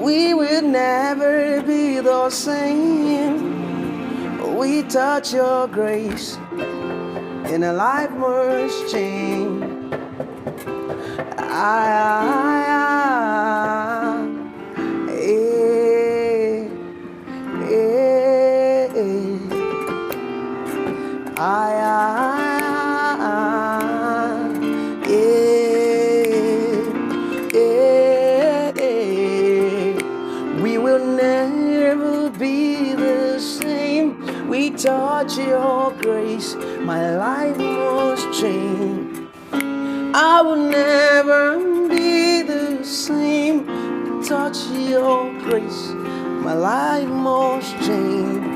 We will never be the same. We touch your grace, and a life must change. Eh, eh, we will never be the same. We touch your grace, my life must change. I will never be the same. Touch your grace, my life must change.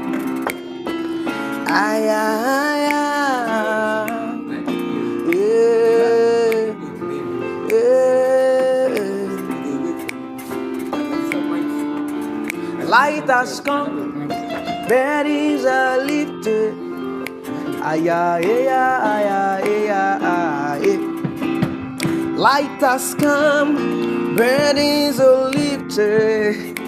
Light has come, burdens are lifted. Light has come, burdens are lifted.